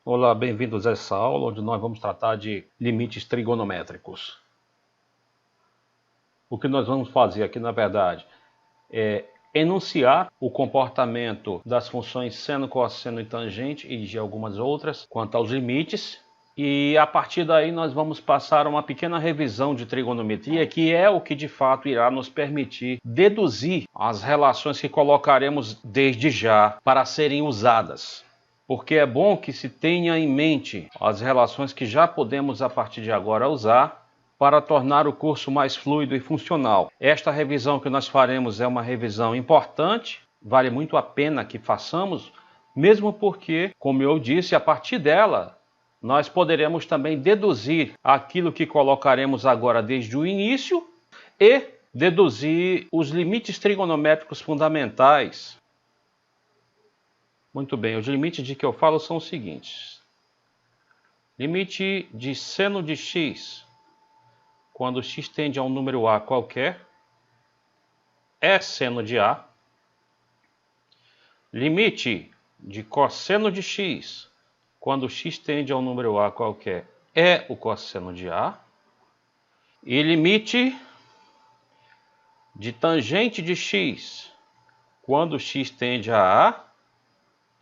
Olá, bem-vindos a essa aula onde nós vamos tratar de limites trigonométricos. O que nós vamos fazer aqui, na verdade, é enunciar o comportamento das funções seno, cosseno e tangente e de algumas outras quanto aos limites. E a partir daí nós vamos passar uma pequena revisão de trigonometria, que é o que de fato irá nos permitir deduzir as relações que colocaremos desde já para serem usadas. Porque é bom que se tenha em mente as relações que já podemos a partir de agora usar para tornar o curso mais fluido e funcional. Esta revisão que nós faremos é uma revisão importante, vale muito a pena que façamos, mesmo porque, como eu disse, a partir dela nós poderemos também deduzir aquilo que colocaremos agora desde o início e deduzir os limites trigonométricos fundamentais. Muito bem, os limites de que eu falo são os seguintes. Limite de seno de x, quando x tende a um número a qualquer, é seno de a. Limite de cosseno de x, quando x tende a um número a qualquer, é o cosseno de a. E limite de tangente de x, quando x tende a a,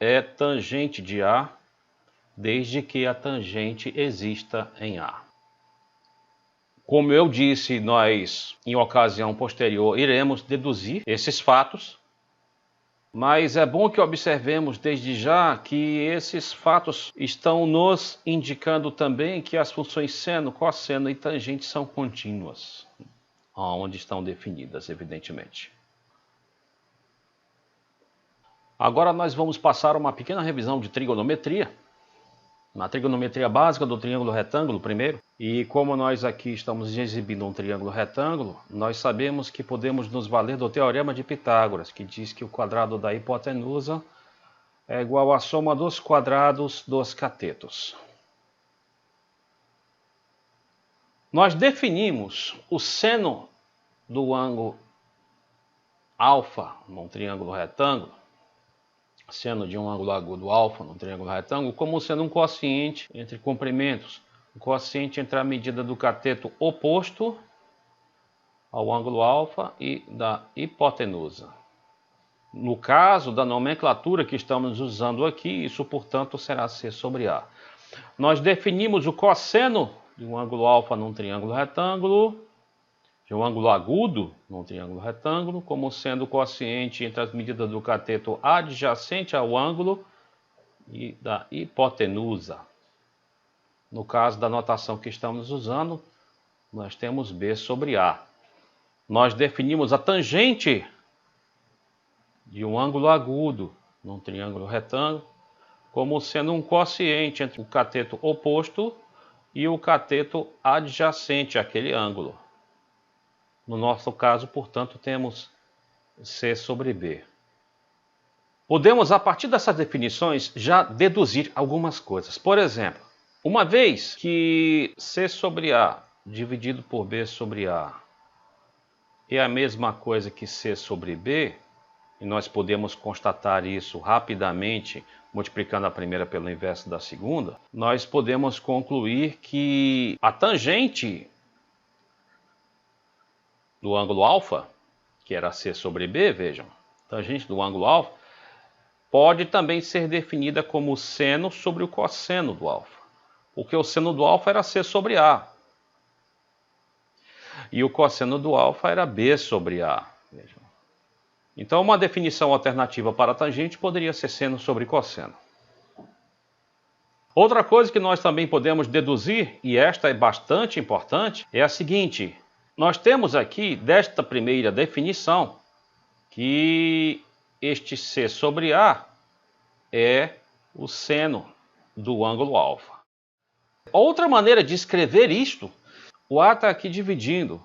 é tangente de a, desde que a tangente exista em A. Como eu disse, nós, em ocasião posterior, iremos deduzir esses fatos, mas é bom que observemos desde já que esses fatos estão nos indicando também que as funções seno, cosseno e tangente são contínuas, onde estão definidas, evidentemente. Agora nós vamos passar uma pequena revisão de trigonometria, na trigonometria básica do triângulo retângulo primeiro. E como nós aqui estamos exibindo um triângulo retângulo, nós sabemos que podemos nos valer do teorema de Pitágoras, que diz que o quadrado da hipotenusa é igual à soma dos quadrados dos catetos. Nós definimos o seno do ângulo alfa num triângulo retângulo, seno de um ângulo agudo alfa num triângulo retângulo, como sendo um quociente entre comprimentos, um quociente entre a medida do cateto oposto ao ângulo alfa e da hipotenusa. No caso da nomenclatura que estamos usando aqui, isso, portanto, será C sobre A. Nós definimos o cosseno de um ângulo alfa num triângulo retângulo, de um ângulo agudo num triângulo retângulo, como sendo o quociente entre as medidas do cateto adjacente ao ângulo e da hipotenusa. No caso da notação que estamos usando, nós temos B sobre A. Nós definimos a tangente de um ângulo agudo num triângulo retângulo como sendo um quociente entre o cateto oposto e o cateto adjacente àquele ângulo. No nosso caso, portanto, temos C sobre B. Podemos, a partir dessas definições, já deduzir algumas coisas. Por exemplo, uma vez que C sobre A dividido por B sobre A é a mesma coisa que C sobre B, e nós podemos constatar isso rapidamente, multiplicando a primeira pelo inverso da segunda, nós podemos concluir que a tangente do ângulo alfa, que era C sobre B, vejam, tangente do ângulo alfa, pode também ser definida como seno sobre o cosseno do alfa, porque o seno do alfa era C sobre A, e o cosseno do alfa era B sobre A. Vejam. Então, uma definição alternativa para a tangente poderia ser seno sobre cosseno. Outra coisa que nós também podemos deduzir, e esta é bastante importante, é a seguinte: nós temos aqui, desta primeira definição, que este C sobre A é o seno do ângulo alfa. Outra maneira de escrever isto, o A está aqui dividindo.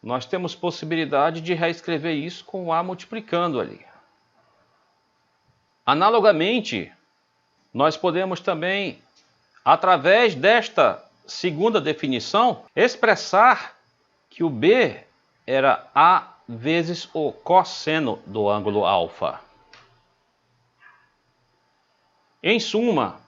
Nós temos possibilidade de reescrever isso com o A multiplicando ali. Analogamente, nós podemos também, através desta segunda definição, expressar que o B era A vezes o cosseno do ângulo alfa. Em suma,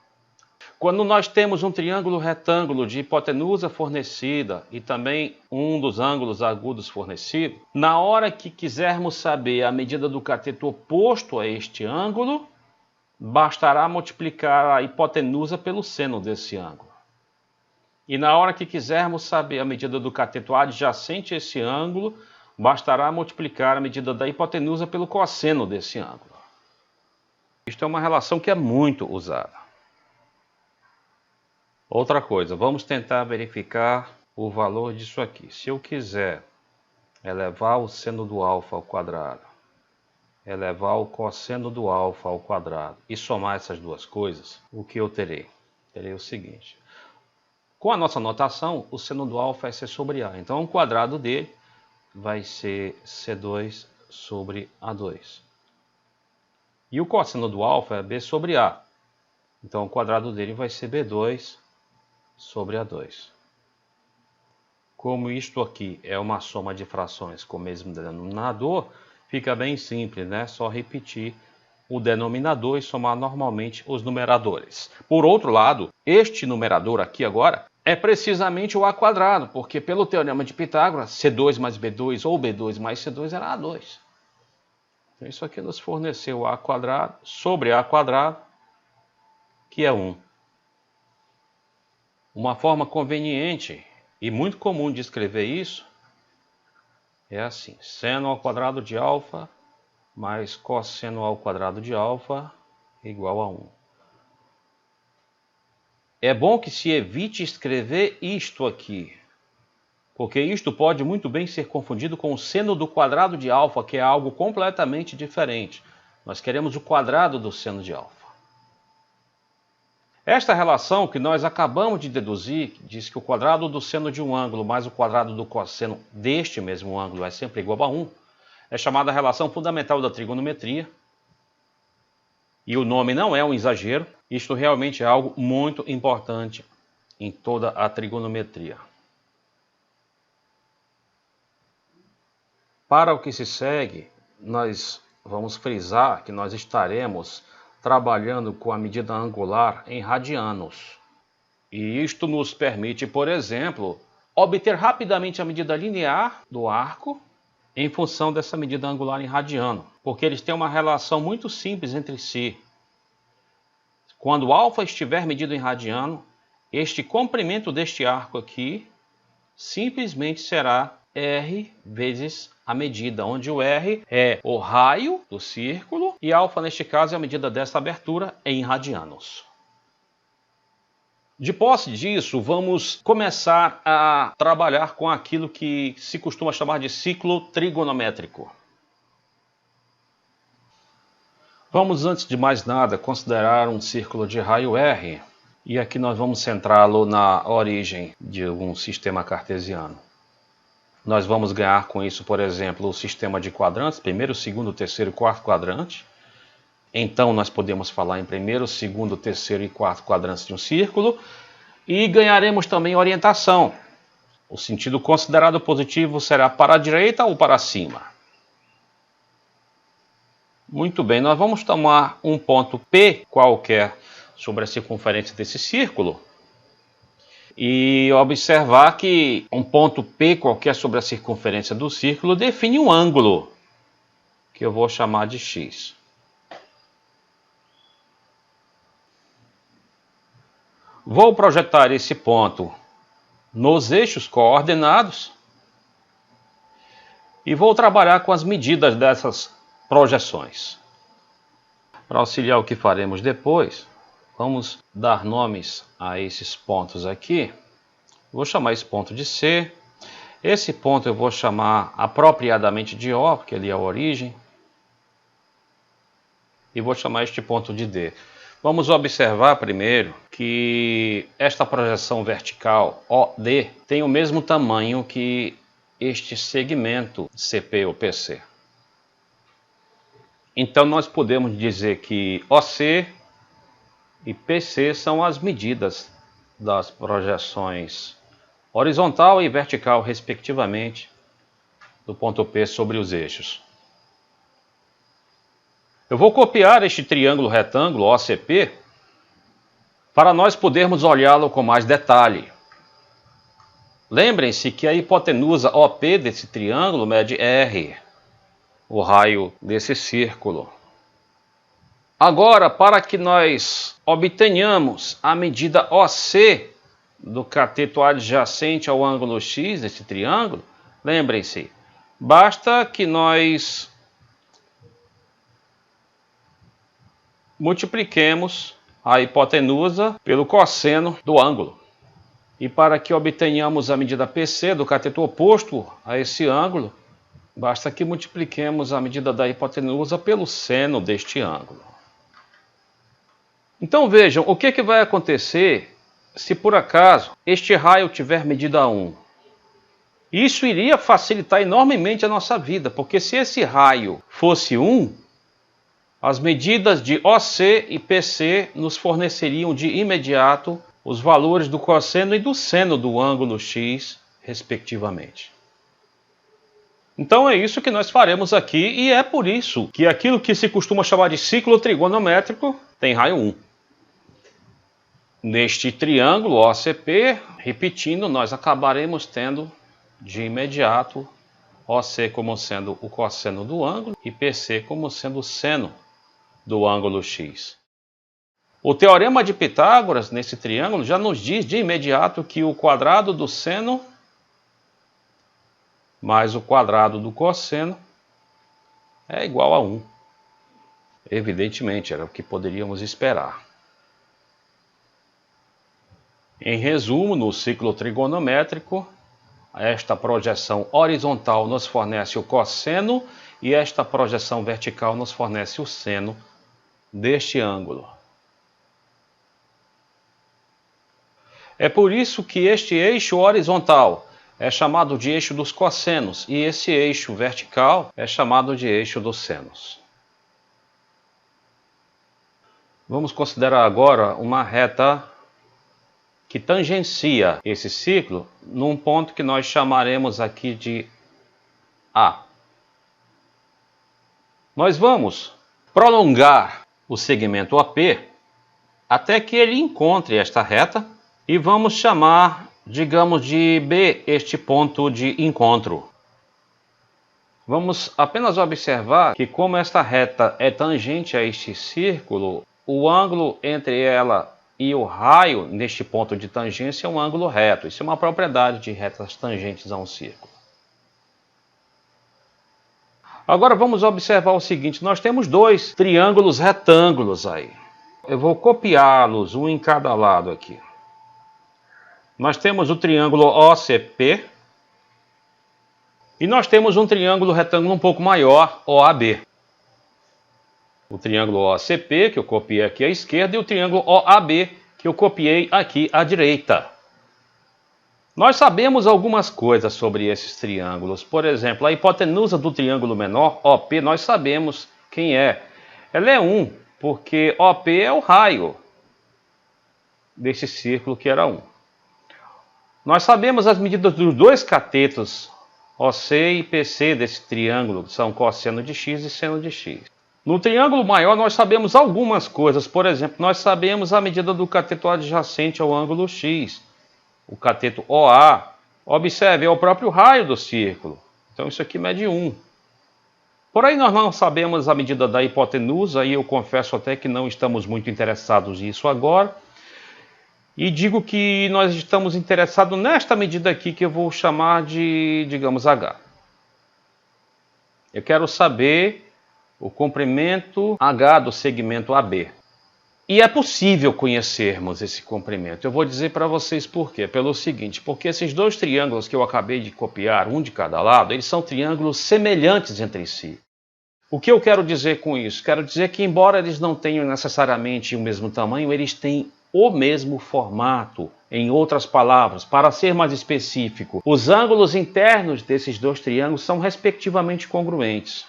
Quando nós temos um triângulo retângulo de hipotenusa fornecida e também um dos ângulos agudos fornecido, na hora que quisermos saber a medida do cateto oposto a este ângulo, bastará multiplicar a hipotenusa pelo seno desse ângulo. E na hora que quisermos saber a medida do cateto adjacente a esse ângulo, bastará multiplicar a medida da hipotenusa pelo cosseno desse ângulo. Isto é uma relação que é muito usada. Outra coisa, vamos tentar verificar o valor disso aqui. Se eu quiser elevar o seno do alfa ao quadrado, elevar o cosseno do alfa ao quadrado e somar essas duas coisas, o que eu terei? Terei o seguinte. Com a nossa notação, o seno do alfa é C sobre A. Então, o quadrado dele vai ser C2 sobre A2. E o cosseno do alfa é B sobre A. Então, o quadrado dele vai ser B2 sobre A2. Como isto aqui é uma soma de frações com o mesmo denominador, fica bem simples, né? Só repetir o denominador e somar normalmente os numeradores. Por outro lado, este numerador aqui agora é precisamente o A quadrado, porque pelo teorema de Pitágoras, C2 mais B2 ou B2 mais C2 era A2. Então isso aqui nos forneceu A quadrado sobre A quadrado, que é 1. Uma forma conveniente e muito comum de escrever isso é assim: seno ao quadrado de alfa mais cosseno ao quadrado de alfa igual a 1. É bom que se evite escrever isto aqui, porque isto pode muito bem ser confundido com o seno do quadrado de alfa, que é algo completamente diferente. Nós queremos o quadrado do seno de alfa. Esta relação que nós acabamos de deduzir, que diz que o quadrado do seno de um ângulo mais o quadrado do cosseno deste mesmo ângulo é sempre igual a 1, é chamada relação fundamental da trigonometria. E o nome não é um exagero, isto realmente é algo muito importante em toda a trigonometria. Para o que se segue, nós vamos frisar que nós estaremos trabalhando com a medida angular em radianos. E isto nos permite, por exemplo, obter rapidamente a medida linear do arco em função dessa medida angular em radiano, porque eles têm uma relação muito simples entre si. Quando alfa estiver medido em radiano, este comprimento deste arco aqui simplesmente será R vezes a medida, onde o R é o raio do círculo e alfa, neste caso, é a medida desta abertura em radianos. De posse disso, vamos começar a trabalhar com aquilo que se costuma chamar de ciclo trigonométrico. Vamos, antes de mais nada, considerar um círculo de raio R, e aqui nós vamos centrá-lo na origem de um sistema cartesiano. Nós vamos ganhar com isso, por exemplo, o sistema de quadrantes, primeiro, segundo, terceiro e quarto quadrante. Então nós podemos falar em primeiro, segundo, terceiro e quarto quadrantes de um círculo. E ganharemos também orientação. O sentido considerado positivo será para a direita ou para cima. Muito bem, nós vamos tomar um ponto P qualquer sobre a circunferência desse círculo. E observar que um ponto P qualquer sobre a circunferência do círculo define um ângulo, que eu vou chamar de X. Vou projetar esse ponto nos eixos coordenados e vou trabalhar com as medidas dessas projeções. Para auxiliar o que faremos depois, vamos dar nomes a esses pontos aqui. Vou chamar esse ponto de C. Esse ponto eu vou chamar apropriadamente de O, porque ali é a origem. E vou chamar este ponto de D. Vamos observar primeiro que esta projeção vertical OD tem o mesmo tamanho que este segmento CP ou PC. Então nós podemos dizer que OC e PC são as medidas das projeções horizontal e vertical, respectivamente, do ponto P sobre os eixos. Eu vou copiar este triângulo retângulo OCP para nós podermos olhá-lo com mais detalhe. Lembrem-se que a hipotenusa OP desse triângulo mede R, o raio desse círculo. Agora, para que nós obtenhamos a medida OC do cateto adjacente ao ângulo X desse triângulo, lembrem-se, basta que nós multipliquemos a hipotenusa pelo cosseno do ângulo. E para que obtenhamos a medida PC do cateto oposto a esse ângulo, basta que multipliquemos a medida da hipotenusa pelo seno deste ângulo. Então vejam, o que vai acontecer se por acaso este raio tiver medida 1? Isso iria facilitar enormemente a nossa vida, porque se esse raio fosse 1, as medidas de OC e PC nos forneceriam de imediato os valores do cosseno e do seno do ângulo X, respectivamente. Então é isso que nós faremos aqui, e é por isso que aquilo que se costuma chamar de ciclo trigonométrico tem raio 1. Neste triângulo OCP, repetindo, nós acabaremos tendo de imediato OC como sendo o cosseno do ângulo e PC como sendo o seno do ângulo X. O teorema de Pitágoras nesse triângulo já nos diz de imediato que o quadrado do seno mais o quadrado do cosseno é igual a 1. Evidentemente, era o que poderíamos esperar. Em resumo, no ciclo trigonométrico, esta projeção horizontal nos fornece o cosseno e esta projeção vertical nos fornece o seno deste ângulo. É por isso que este eixo horizontal é chamado de eixo dos cossenos e esse eixo vertical é chamado de eixo dos senos. Vamos considerar agora uma reta que tangencia esse ciclo num ponto que nós chamaremos aqui de A. Nós vamos prolongar o segmento AP até que ele encontre esta reta e vamos chamar, digamos, de B este ponto de encontro. Vamos apenas observar que como esta reta é tangente a este círculo, o ângulo entre ela e o raio neste ponto de tangência é um ângulo reto. Isso é uma propriedade de retas tangentes a um círculo. Agora vamos observar o seguinte, nós temos dois triângulos retângulos aí. Eu vou copiá-los, um em cada lado aqui. Nós temos o triângulo OCP e nós temos um triângulo retângulo um pouco maior, OAB. O triângulo OCP, que eu copiei aqui à esquerda, e o triângulo OAB, que eu copiei aqui à direita. Nós sabemos algumas coisas sobre esses triângulos. Por exemplo, a hipotenusa do triângulo menor, OP, nós sabemos quem é. Ela é 1, porque OP é o raio desse círculo que era 1. Nós sabemos as medidas dos dois catetos, OC e PC desse triângulo, que são cosseno de x e seno de x. No triângulo maior nós sabemos algumas coisas. Por exemplo, nós sabemos a medida do cateto adjacente ao ângulo x. O cateto OA, observe, é o próprio raio do círculo. Então isso aqui mede 1. Porém nós não sabemos a medida da hipotenusa, e eu confesso até que não estamos muito interessados nisso agora. E digo que nós estamos interessados nesta medida aqui que eu vou chamar de, digamos, H. Eu quero saber o comprimento H do segmento AB. E é possível conhecermos esse comprimento. Eu vou dizer para vocês por quê. Pelo seguinte, porque esses dois triângulos que eu acabei de copiar, um de cada lado, eles são triângulos semelhantes entre si. O que eu quero dizer com isso? Quero dizer que, embora eles não tenham necessariamente o mesmo tamanho, eles têm o mesmo formato. Em outras palavras, para ser mais específico, os ângulos internos desses dois triângulos são respectivamente congruentes.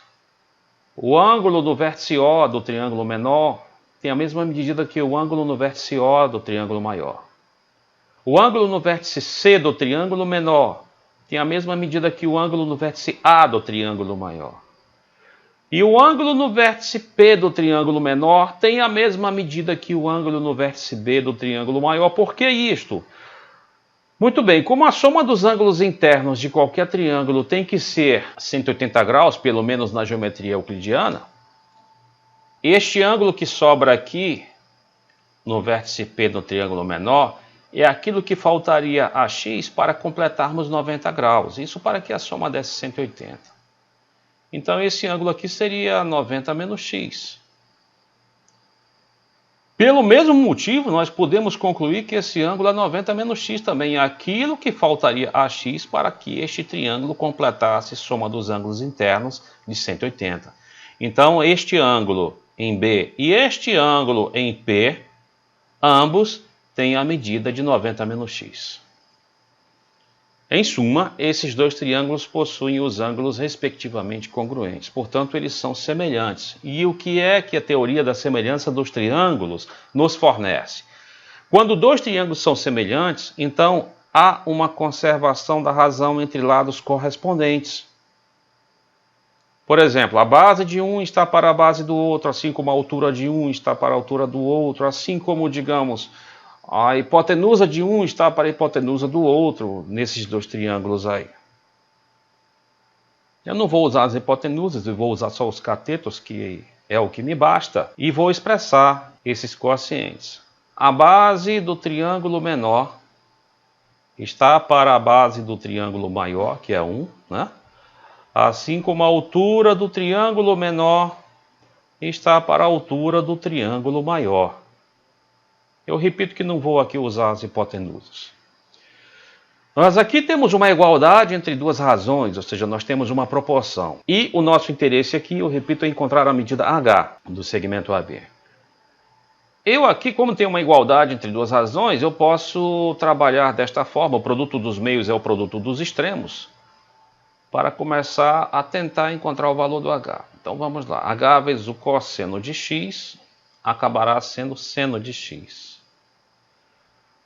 O ângulo no vértice O do triângulo menor tem a mesma medida que o ângulo no vértice O do triângulo maior. O ângulo no vértice C do triângulo menor tem a mesma medida que o ângulo no vértice A do triângulo maior. E o ângulo no vértice P do triângulo menor tem a mesma medida que o ângulo no vértice B do triângulo maior. Por que isto? Muito bem, como a soma dos ângulos internos de qualquer triângulo tem que ser 180 graus, pelo menos na geometria euclidiana, este ângulo que sobra aqui no vértice P do triângulo menor é aquilo que faltaria a x para completarmos 90 graus. Isso para que a soma desse 180. Então esse ângulo aqui seria 90 menos x. Pelo mesmo motivo, nós podemos concluir que esse ângulo é 90 menos x também. É aquilo que faltaria a x para que este triângulo completasse a soma dos ângulos internos de 180. Então este ângulo em B e este ângulo em P, ambos têm a medida de 90 menos x. Em suma, esses dois triângulos possuem os ângulos respectivamente congruentes, portanto eles são semelhantes. E o que é que a teoria da semelhança dos triângulos nos fornece? Quando dois triângulos são semelhantes, então há uma conservação da razão entre lados correspondentes. Por exemplo, a base de um está para a base do outro, assim como a altura de um está para a altura do outro, assim como, digamos, a hipotenusa de um está para a hipotenusa do outro, nesses dois triângulos aí. Eu não vou usar as hipotenusas, eu vou usar só os catetos, que é o que me basta, e vou expressar esses quocientes. A base do triângulo menor está para a base do triângulo maior, que é 1, né? Assim como a altura do triângulo menor está para a altura do triângulo maior. Eu repito que não vou aqui usar as hipotenusas. Nós aqui temos uma igualdade entre duas razões, ou seja, nós temos uma proporção. E o nosso interesse aqui, eu repito, é encontrar a medida H do segmento AB. Eu aqui, como tenho uma igualdade entre duas razões, eu posso trabalhar desta forma. O produto dos meios é o produto dos extremos, para começar a tentar encontrar o valor do H. Então vamos lá. H vezes o cosseno de x acabará sendo seno de x.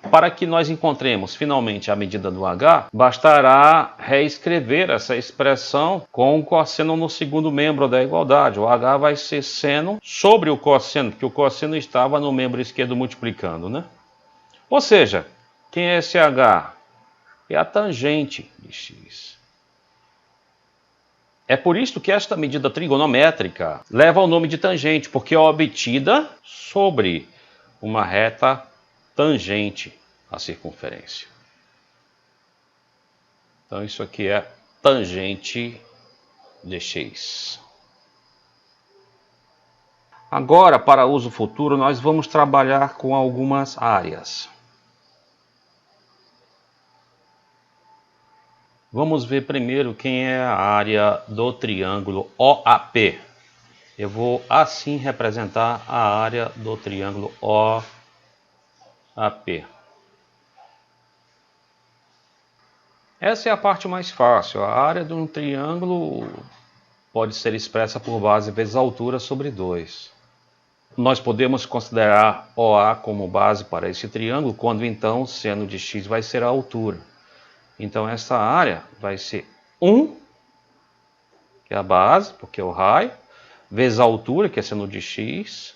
Para que nós encontremos finalmente a medida do H, bastará reescrever essa expressão com o cosseno no segundo membro da igualdade. O H vai ser seno sobre o cosseno, porque o cosseno estava no membro esquerdo multiplicando, né? Ou seja, quem é esse H? É a tangente de x. É por isso que esta medida trigonométrica leva o nome de tangente, porque é obtida sobre uma reta tangente à circunferência. Então isso aqui é tangente de x. Agora, para uso futuro, nós vamos trabalhar com algumas áreas. Vamos ver primeiro quem é a área do triângulo OAP. Eu vou assim representar a área do triângulo OAP. Essa é a parte mais fácil. A área de um triângulo pode ser expressa por base vezes altura sobre 2. Nós podemos considerar OA como base para esse triângulo, quando então o seno de x vai ser a altura. Então essa área vai ser 1, que é a base, porque é o raio, vezes a altura, que é seno de x,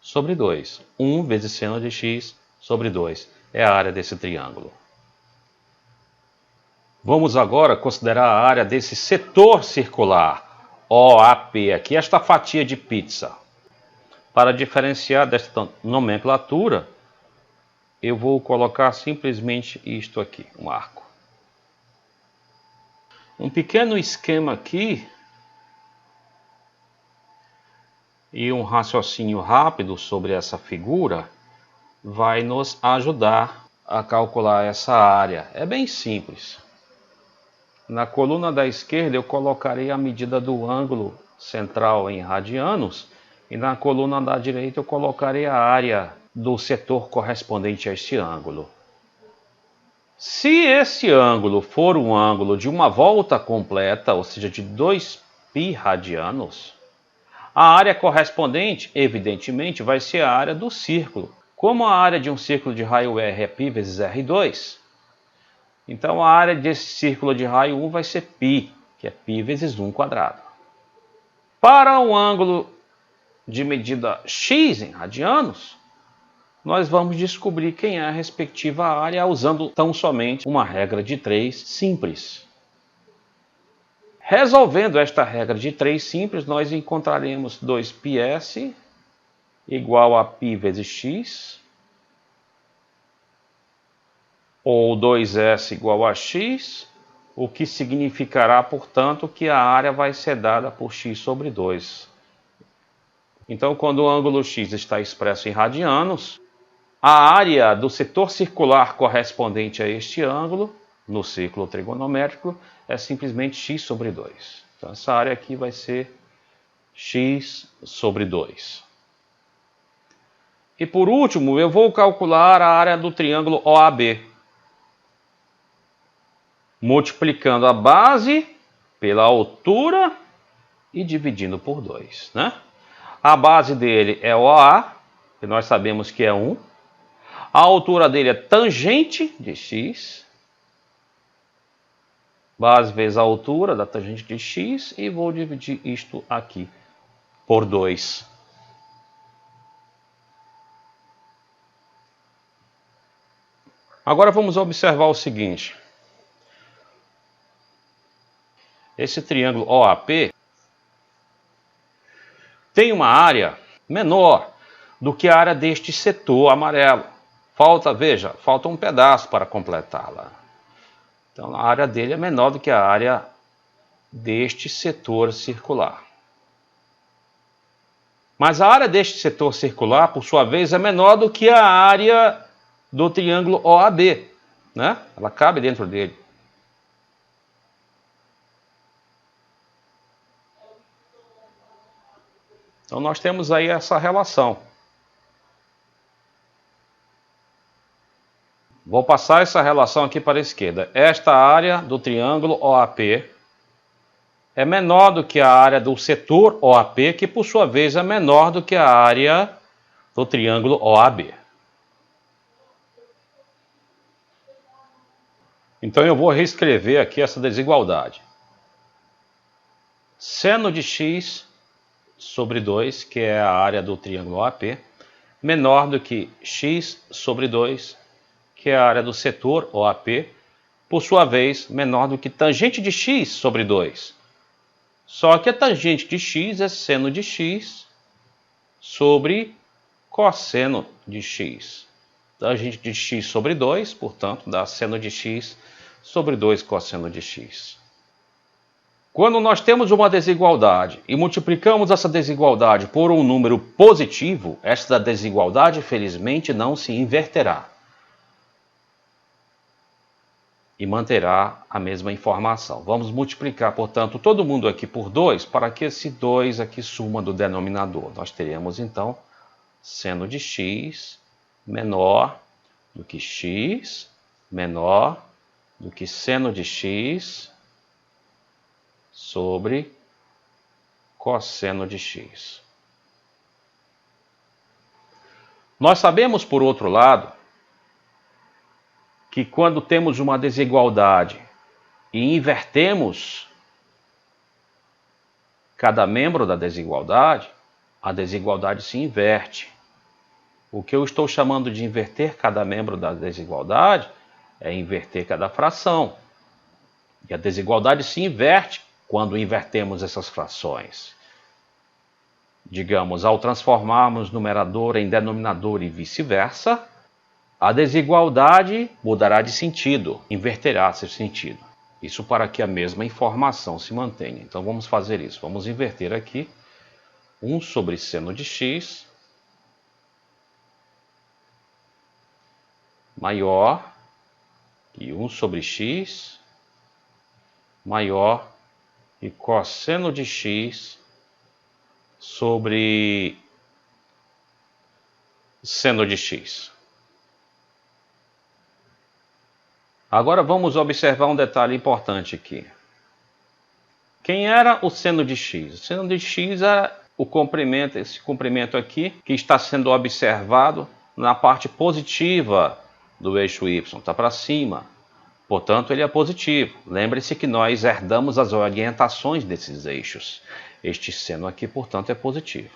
sobre 2. 1 vezes seno de x sobre 2 é a área desse triângulo. Vamos agora considerar a área desse setor circular, OAP, aqui, esta fatia de pizza. Para diferenciar desta nomenclatura, eu vou colocar simplesmente isto aqui, um arco. Um pequeno esquema aqui e um raciocínio rápido sobre essa figura vai nos ajudar a calcular essa área. É bem simples. Na coluna da esquerda eu colocarei a medida do ângulo central em radianos e na coluna da direita eu colocarei a área do setor correspondente a este ângulo. Se esse ângulo for um ângulo de uma volta completa, ou seja, de 2π radianos, a área correspondente, evidentemente, vai ser a área do círculo. Como a área de um círculo de raio R é π vezes R2, Então a área desse círculo de raio 1 vai ser π, que é π vezes 1 quadrado. Para um ângulo de medida x em radianos, nós vamos descobrir quem é a respectiva área usando tão somente uma regra de 3 simples. Resolvendo esta regra de 3 simples, nós encontraremos 2πs igual a π vezes x, ou 2s igual a x, o que significará, portanto, que a área vai ser dada por x sobre 2. Então, quando o ângulo x está expresso em radianos, a área do setor circular correspondente a este ângulo, no círculo trigonométrico, é simplesmente x sobre 2. Então, essa área aqui vai ser x sobre 2. E por último, eu vou calcular a área do triângulo OAB, multiplicando a base pela altura e dividindo por 2, né? A base dele é OA, que nós sabemos que é 1. A altura dele é tangente de x. Base vezes a altura da tangente de x. E vou dividir isto aqui por 2. Agora vamos observar o seguinte. Esse triângulo OAP tem uma área menor do que a área deste setor amarelo. Falta um pedaço para completá-la. Então a área dele é menor do que a área deste setor circular. Mas a área deste setor circular, por sua vez, é menor do que a área do triângulo OAB, né? Ela cabe dentro dele. Então nós temos aí essa relação. Vou passar essa relação aqui para a esquerda. Esta área do triângulo OAP é menor do que a área do setor OAP, que por sua vez é menor do que a área do triângulo OAB. Então eu vou reescrever aqui essa desigualdade. Seno de x sobre 2, que é a área do triângulo OAP, menor do que x sobre 2, que é a área do setor OAP, por sua vez, menor do que tangente de x sobre 2. Só que a tangente de x é seno de x sobre cosseno de x. Tangente de x sobre 2, portanto, dá seno de x sobre 2 cosseno de x. Quando nós temos uma desigualdade e multiplicamos essa desigualdade por um número positivo, esta desigualdade, felizmente, não se inverterá e manterá a mesma informação. Vamos multiplicar, portanto, todo mundo aqui por 2, para que esse 2 aqui suma do denominador. Nós teremos, então, seno de x menor do que x, menor do que seno de x sobre cosseno de x. Nós sabemos, por outro lado, que quando temos uma desigualdade e invertemos cada membro da desigualdade, a desigualdade se inverte. O que eu estou chamando de inverter cada membro da desigualdade é inverter cada fração. E a desigualdade se inverte quando invertemos essas frações. Digamos, ao transformarmos numerador em denominador e vice-versa, a desigualdade mudará de sentido, inverterá seu sentido. Isso para que a mesma informação se mantenha. Então vamos fazer isso. Vamos inverter aqui 1 sobre seno de x maior que 1 sobre x maior que cosseno de x sobre seno de x. Agora vamos observar um detalhe importante aqui. Quem era o seno de x? O seno de x é o comprimento, esse comprimento aqui, que está sendo observado na parte positiva do eixo y, está para cima. Portanto, ele é positivo. Lembre-se que nós herdamos as orientações desses eixos. Este seno aqui, portanto, é positivo.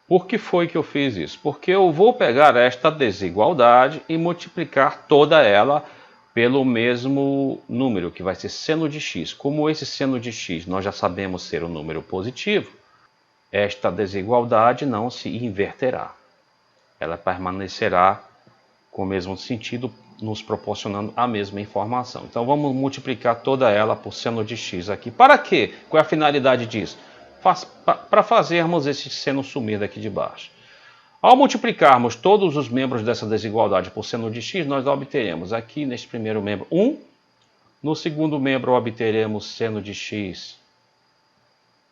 Por que foi que eu fiz isso? Porque eu vou pegar esta desigualdade e multiplicar toda ela pelo mesmo número, que vai ser seno de x. Como esse seno de x nós já sabemos ser um número positivo, esta desigualdade não se inverterá. Ela permanecerá com o mesmo sentido, nos proporcionando a mesma informação. Então vamos multiplicar toda ela por seno de x aqui. Para quê? Qual é a finalidade disso? Para fazermos esse seno sumir daqui de baixo. Ao multiplicarmos todos os membros dessa desigualdade por seno de x, nós obteremos aqui neste primeiro membro 1. No segundo membro obteremos seno de x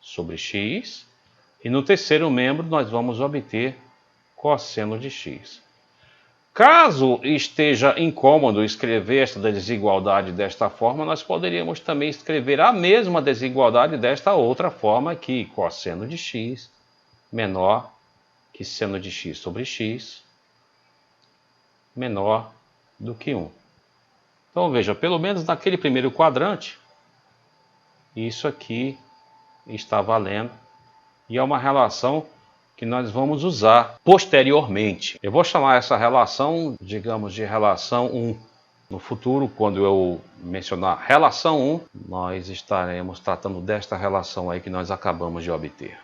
sobre x. E no terceiro membro nós vamos obter cosseno de x. Caso esteja incômodo escrever esta desigualdade desta forma, nós poderíamos também escrever a mesma desigualdade desta outra forma aqui, cosseno de x menor que seno de x sobre x menor do que 1. Então veja, pelo menos naquele primeiro quadrante, isso aqui está valendo e é uma relação que nós vamos usar posteriormente. Eu vou chamar essa relação, digamos, de relação 1. No futuro, quando eu mencionar relação 1, nós estaremos tratando desta relação aí que nós acabamos de obter.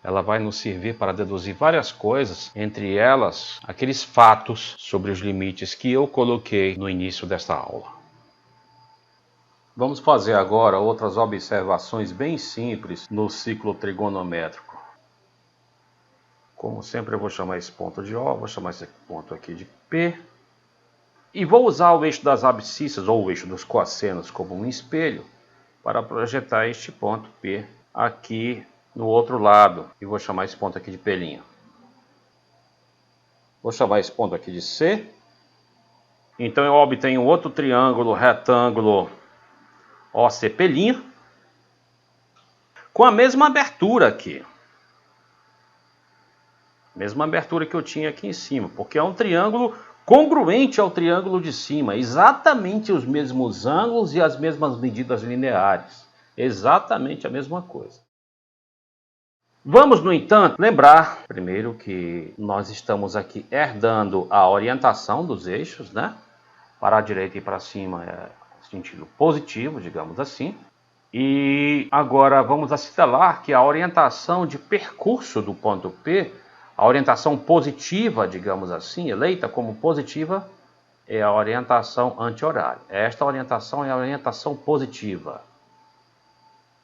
Ela vai nos servir para deduzir várias coisas, entre elas, aqueles fatos sobre os limites que eu coloquei no início desta aula. Vamos fazer agora outras observações bem simples no ciclo trigonométrico. Como sempre, eu vou chamar esse ponto de O, vou chamar esse ponto aqui de P. E vou usar o eixo das abscissas, ou o eixo dos cossenos, como um espelho, para projetar este ponto P aqui no outro lado. E vou chamar esse ponto aqui de P'. Vou chamar esse ponto aqui de C. Então eu obtenho outro triângulo retângulo OCP', com a mesma abertura aqui. Mesma abertura que eu tinha aqui em cima, porque é um triângulo congruente ao triângulo de cima, exatamente os mesmos ângulos e as mesmas medidas lineares, exatamente a mesma coisa. Vamos, no entanto, lembrar primeiro que nós estamos aqui herdando a orientação dos eixos, né? Para a direita e para cima é sentido positivo, digamos assim. E agora vamos assinalar que a orientação de percurso do ponto P, a orientação positiva, digamos assim, eleita como positiva, é a orientação anti-horária. Esta orientação é a orientação positiva,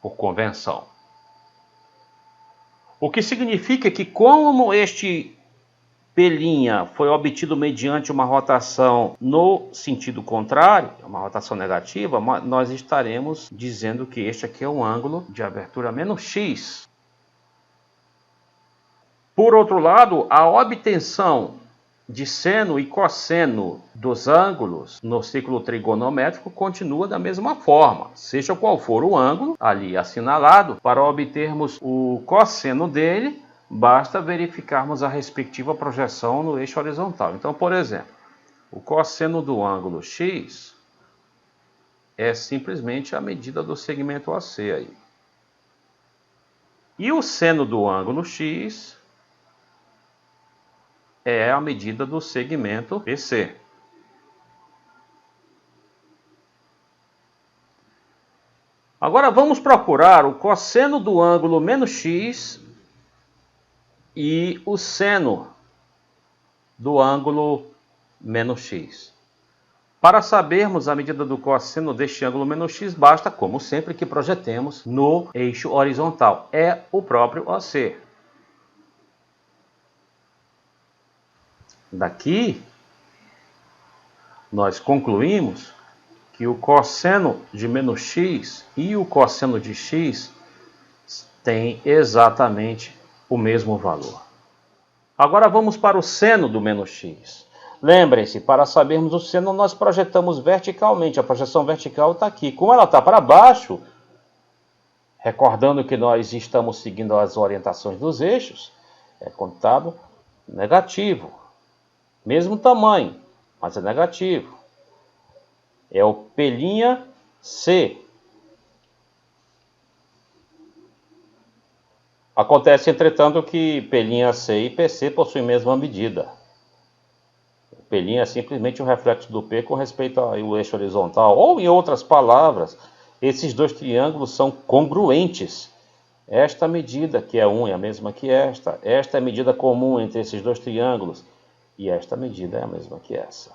por convenção. O que significa que, como este P' foi obtido mediante uma rotação no sentido contrário, uma rotação negativa, nós estaremos dizendo que este aqui é um ângulo de abertura menos x. Por outro lado, a obtenção de seno e cosseno dos ângulos no ciclo trigonométrico continua da mesma forma. Seja qual for o ângulo ali assinalado, para obtermos o cosseno dele, basta verificarmos a respectiva projeção no eixo horizontal. Então, por exemplo, o cosseno do ângulo x é simplesmente a medida do segmento AC aí. E o seno do ângulo x é a medida do segmento BC. Agora vamos procurar o cosseno do ângulo menos x e o seno do ângulo menos x. Para sabermos a medida do cosseno deste ângulo menos x, basta, como sempre, que projetemos no eixo horizontal. É o próprio OC. Daqui, nós concluímos que o cosseno de menos x e o cosseno de x têm exatamente o mesmo valor. Agora vamos para o seno do menos x. Lembrem-se, para sabermos o seno, nós projetamos verticalmente. A projeção vertical está aqui. Como ela está para baixo, recordando que nós estamos seguindo as orientações dos eixos, é contado negativo. Mesmo tamanho, mas é negativo. É o P'C. Acontece, entretanto, que P'C e PC possuem a mesma medida. O P' é simplesmente o reflexo do P com respeito ao eixo horizontal. Ou, em outras palavras, esses dois triângulos são congruentes. Esta medida, que é 1, é a mesma que esta. Esta é a medida comum entre esses dois triângulos. E esta medida é a mesma que essa.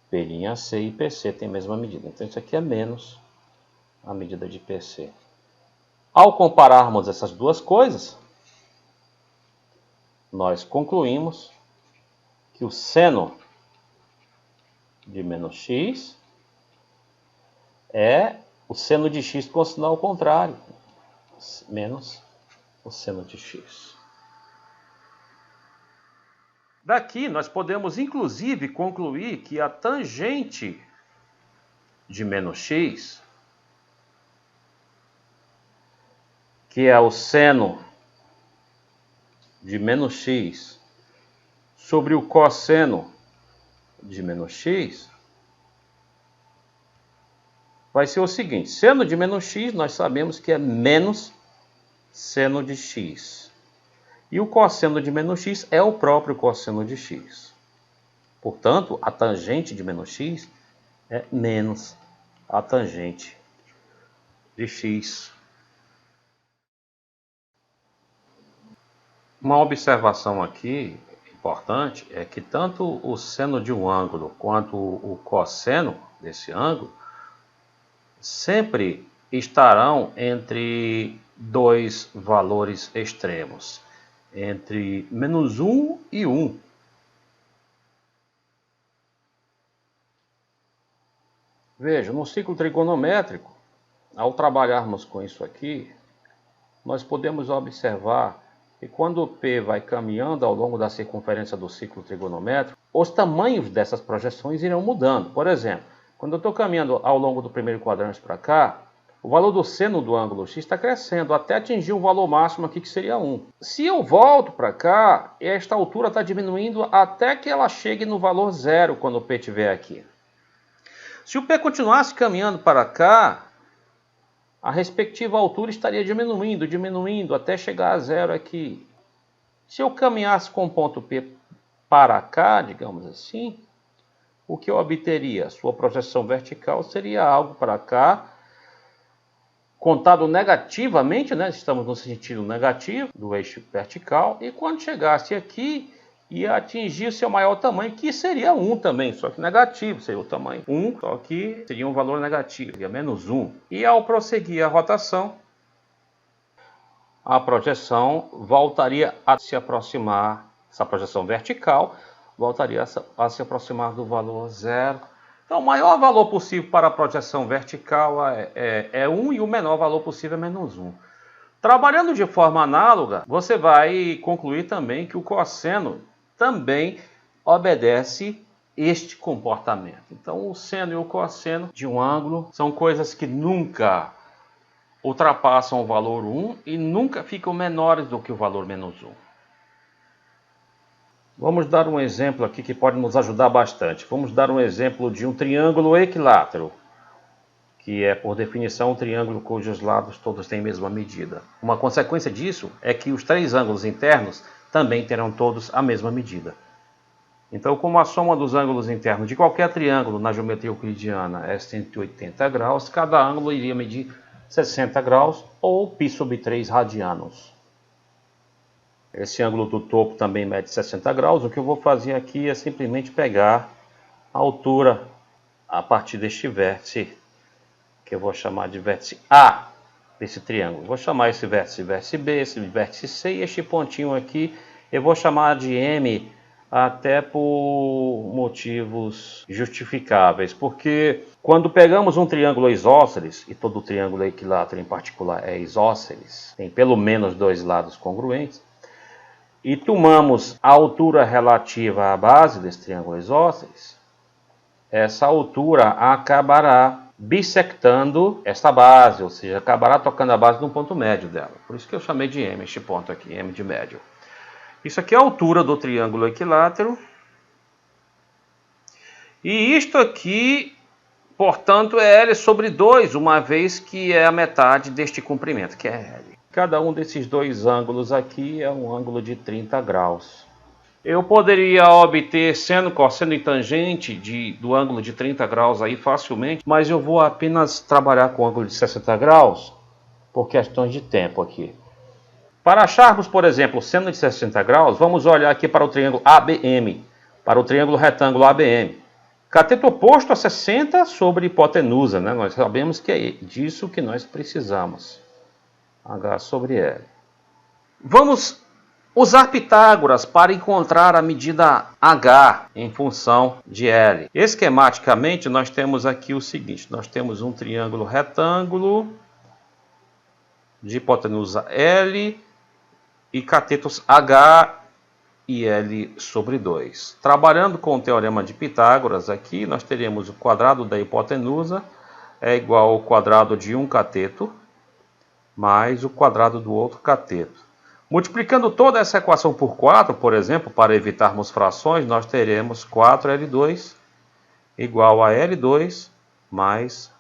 P'C e PC têm a mesma medida. Então, isso aqui é menos a medida de PC. Ao compararmos essas duas coisas, nós concluímos que o seno de menos x é o seno de x com sinal contrário, menos o seno de x. Daqui nós podemos inclusive concluir que a tangente de menos x, que é o seno de menos x sobre o cosseno de menos x, vai ser o seguinte: seno de menos x nós sabemos que é menos seno de x. E o cosseno de menos x é o próprio cosseno de x. Portanto, a tangente de menos x é menos a tangente de x. Uma observação aqui importante é que tanto o seno de um ângulo quanto o cosseno desse ângulo sempre estarão entre dois valores extremos, entre menos 1 e 1. Veja, no ciclo trigonométrico, ao trabalharmos com isso aqui, nós podemos observar que quando o P vai caminhando ao longo da circunferência do ciclo trigonométrico, os tamanhos dessas projeções irão mudando. Por exemplo, quando eu estou caminhando ao longo do primeiro quadrante para cá, o valor do seno do ângulo x está crescendo até atingir um valor máximo aqui que seria 1. Se eu volto para cá, esta altura está diminuindo até que ela chegue no valor 0 quando o P estiver aqui. Se o P continuasse caminhando para cá, a respectiva altura estaria diminuindo até chegar a 0 aqui. Se eu caminhasse com o ponto P para cá, digamos assim, o que eu obteria? Sua projeção vertical seria algo para cá, contado negativamente, né? Estamos no sentido negativo do eixo vertical, e quando chegasse aqui, ia atingir seu maior tamanho, que seria 1 também, só que negativo, seria o tamanho 1, só que seria um valor negativo, seria menos 1. E ao prosseguir a rotação, a projeção voltaria a se aproximar, essa projeção vertical, voltaria a se aproximar do valor 0. Então, o maior valor possível para a projeção vertical é 1 e o menor valor possível é menos 1. Trabalhando de forma análoga, você vai concluir também que o cosseno também obedece este comportamento. Então, o seno e o cosseno de um ângulo são coisas que nunca ultrapassam o valor 1 e nunca ficam menores do que o valor menos 1. Vamos dar um exemplo aqui que pode nos ajudar bastante. Vamos dar um exemplo de um triângulo equilátero, que é, por definição, um triângulo cujos lados todos têm a mesma medida. Uma consequência disso é que os três ângulos internos também terão todos a mesma medida. Então, como a soma dos ângulos internos de qualquer triângulo na geometria euclidiana é 180 graus, cada ângulo iria medir 60 graus ou π/3 radianos. Esse ângulo do topo também mede 60 graus. O que eu vou fazer aqui é simplesmente pegar a altura a partir deste vértice, que eu vou chamar de vértice A desse triângulo. Vou chamar esse vértice B, esse vértice C, e este pontinho aqui eu vou chamar de M, até por motivos justificáveis. Porque quando pegamos um triângulo isósceles, e todo triângulo equilátero em particular é isósceles, tem pelo menos dois lados congruentes, e tomamos a altura relativa à base desse triângulo isósceles, essa altura acabará bissectando esta base, ou seja, acabará tocando a base no ponto médio dela. Por isso que eu chamei de M este ponto aqui, M de médio. Isso aqui é a altura do triângulo equilátero. E isto aqui, portanto, é L sobre 2, uma vez que é a metade deste comprimento, que é L. Cada um desses dois ângulos aqui é um ângulo de 30 graus. Eu poderia obter seno, cosseno e tangente do ângulo de 30 graus aí facilmente, mas eu vou apenas trabalhar com o ângulo de 60 graus por questões de tempo aqui. Para acharmos, por exemplo, o seno de 60 graus, vamos olhar aqui para o triângulo ABM, para o triângulo retângulo ABM. Cateto oposto a 60 sobre hipotenusa, né? Nós sabemos que é disso que nós precisamos. H sobre L. Vamos usar Pitágoras para encontrar a medida H em função de L. Esquematicamente, nós temos aqui o seguinte. Nós temos um triângulo retângulo de hipotenusa L e catetos H e L sobre 2. Trabalhando com o teorema de Pitágoras aqui, nós teremos o quadrado da hipotenusa é igual ao quadrado de um cateto mais o quadrado do outro cateto. Multiplicando toda essa equação por 4, por exemplo, para evitarmos frações, nós teremos 4L2 igual a L2 mais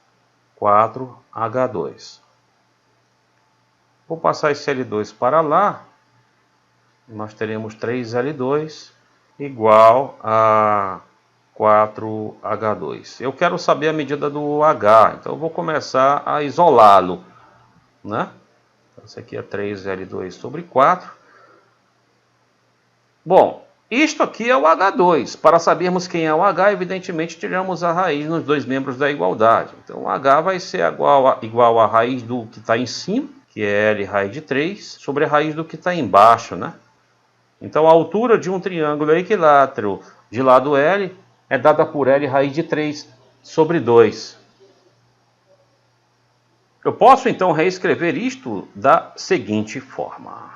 4H2. Vou passar esse L2 para lá. Nós teremos 3L2 igual a 4H2. Eu quero saber a medida do H, então eu vou começar a isolá-lo, né? Então, isso aqui é 3L2 sobre 4. Bom, isto aqui é o H2. Para sabermos quem é o H, evidentemente tiramos a raiz nos dois membros da igualdade. Então o H vai ser igual a raiz do que está em cima, que é L raiz de 3, sobre a raiz do que está embaixo, né? Então a altura de um triângulo equilátero de lado L é dada por L raiz de 3 sobre 2. Eu posso então reescrever isto da seguinte forma.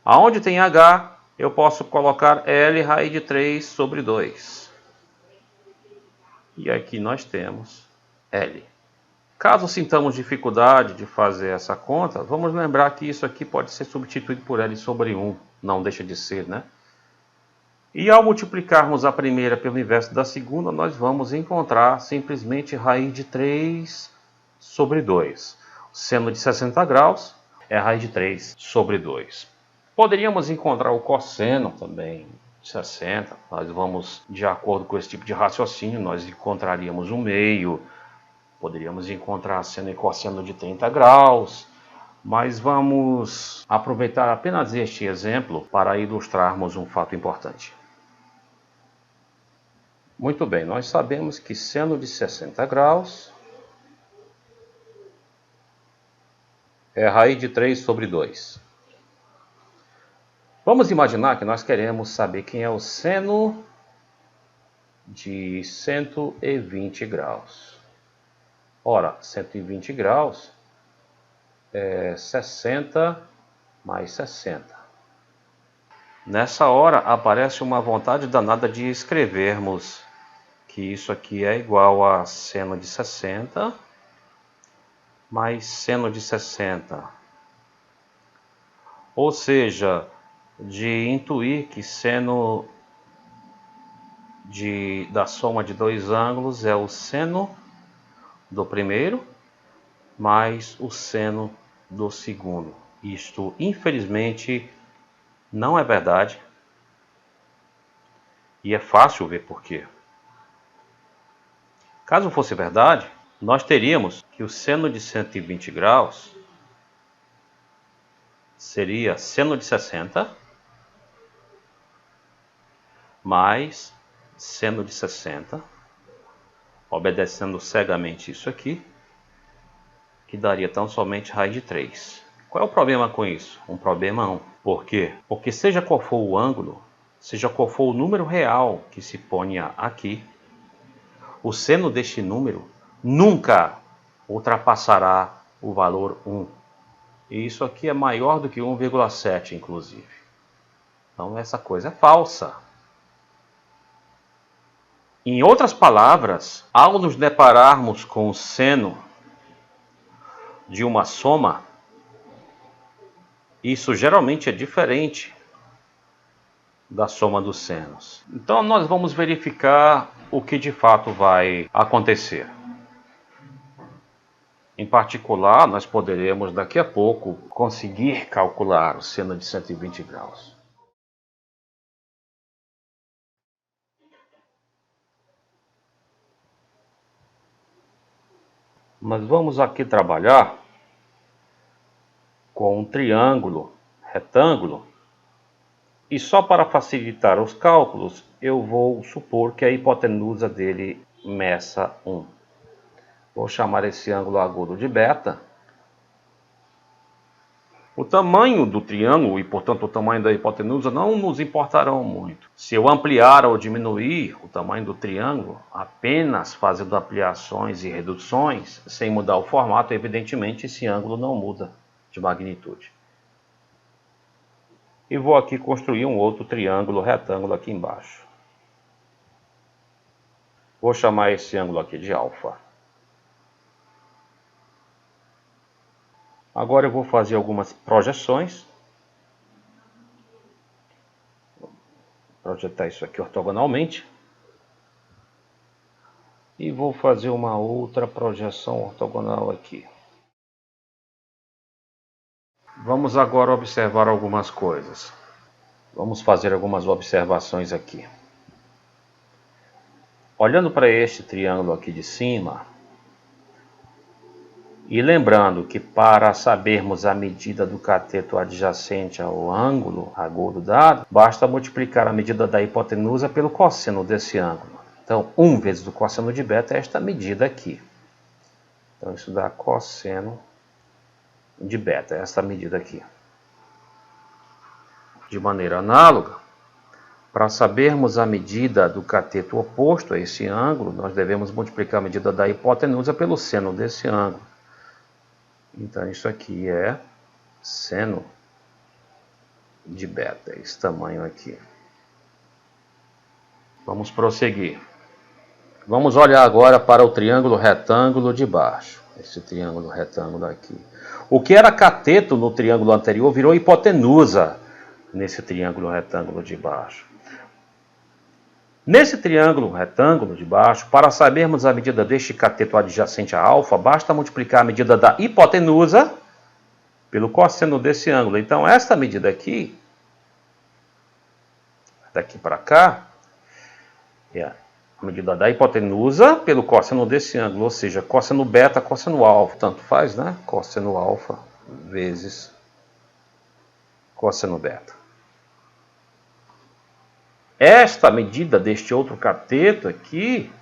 Aonde tem H, eu posso colocar L raiz de 3 sobre 2. E aqui nós temos L. Caso sintamos dificuldade de fazer essa conta, vamos lembrar que isso aqui pode ser substituído por L sobre 1. Não deixa de ser, né? E ao multiplicarmos a primeira pelo inverso da segunda, nós vamos encontrar simplesmente raiz de 3 sobre 2. O seno de 60 graus é raiz de 3 sobre 2. Poderíamos encontrar o cosseno também de 60. Nós vamos, de acordo com esse tipo de raciocínio, nós encontraríamos um meio. Poderíamos encontrar seno e cosseno de 30 graus. Mas vamos aproveitar apenas este exemplo para ilustrarmos um fato importante. Muito bem, nós sabemos que seno de 60 graus é raiz de 3 sobre 2. Vamos imaginar que nós queremos saber quem é o seno de 120 graus. Ora, 120 graus é 60 mais 60. Nessa hora aparece uma vontade danada de escrevermos que isso aqui é igual a seno de 60 mais seno de 60. Ou seja, de intuir que seno da soma de dois ângulos é o seno do primeiro mais o seno do segundo. Isto, infelizmente, não é verdade. E é fácil ver por quê. Caso fosse verdade, nós teríamos que o seno de 120 graus seria seno de 60 mais seno de 60, obedecendo cegamente isso aqui, que daria tão somente raiz de 3. Qual é o problema com isso? Um problemão. Por quê? Porque seja qual for o ângulo, seja qual for o número real que se ponha aqui, o seno deste número nunca ultrapassará o valor 1. E isso aqui é maior do que 1,7, inclusive. Então essa coisa é falsa. Em outras palavras, ao nos depararmos com o seno de uma soma, isso geralmente é diferente da soma dos senos. Então nós vamos verificar o que de fato vai acontecer. Em particular, nós poderemos daqui a pouco conseguir calcular o seno de 120 graus. Mas vamos aqui trabalhar com um triângulo retângulo. E só para facilitar os cálculos, eu vou supor que a hipotenusa dele meça 1. Vou chamar esse ângulo agudo de beta. O tamanho do triângulo e, portanto, o tamanho da hipotenusa não nos importarão muito. Se eu ampliar ou diminuir o tamanho do triângulo, apenas fazendo ampliações e reduções, sem mudar o formato, evidentemente esse ângulo não muda de magnitude. E vou aqui construir um outro triângulo retângulo aqui embaixo. Vou chamar esse ângulo aqui de alfa. Agora eu vou fazer algumas projeções. Vou projetar isso aqui ortogonalmente. E vou fazer uma outra projeção ortogonal aqui. Vamos agora observar algumas coisas. Vamos fazer algumas observações aqui. Olhando para este triângulo aqui de cima, e lembrando que para sabermos a medida do cateto adjacente ao ângulo agudo dado, basta multiplicar a medida da hipotenusa pelo cosseno desse ângulo. Então, 1 vezes o cosseno de beta é esta medida aqui. Então, isso dá cosseno de beta, essa medida aqui. De maneira análoga, para sabermos a medida do cateto oposto a esse ângulo, nós devemos multiplicar a medida da hipotenusa pelo seno desse ângulo. Então isso aqui é seno de beta, esse tamanho aqui. Vamos prosseguir. Vamos olhar agora para o triângulo retângulo de baixo. Esse triângulo retângulo aqui. O que era cateto no triângulo anterior virou hipotenusa nesse triângulo retângulo de baixo. Nesse triângulo retângulo de baixo, para sabermos a medida deste cateto adjacente a alfa, basta multiplicar a medida da hipotenusa pelo cosseno desse ângulo. Então, esta medida aqui, daqui para cá, é a medida da hipotenusa pelo cosseno desse ângulo, ou seja, cosseno beta, cosseno alfa, tanto faz, né? Cosseno alfa vezes cosseno beta. Esta medida deste outro cateto aqui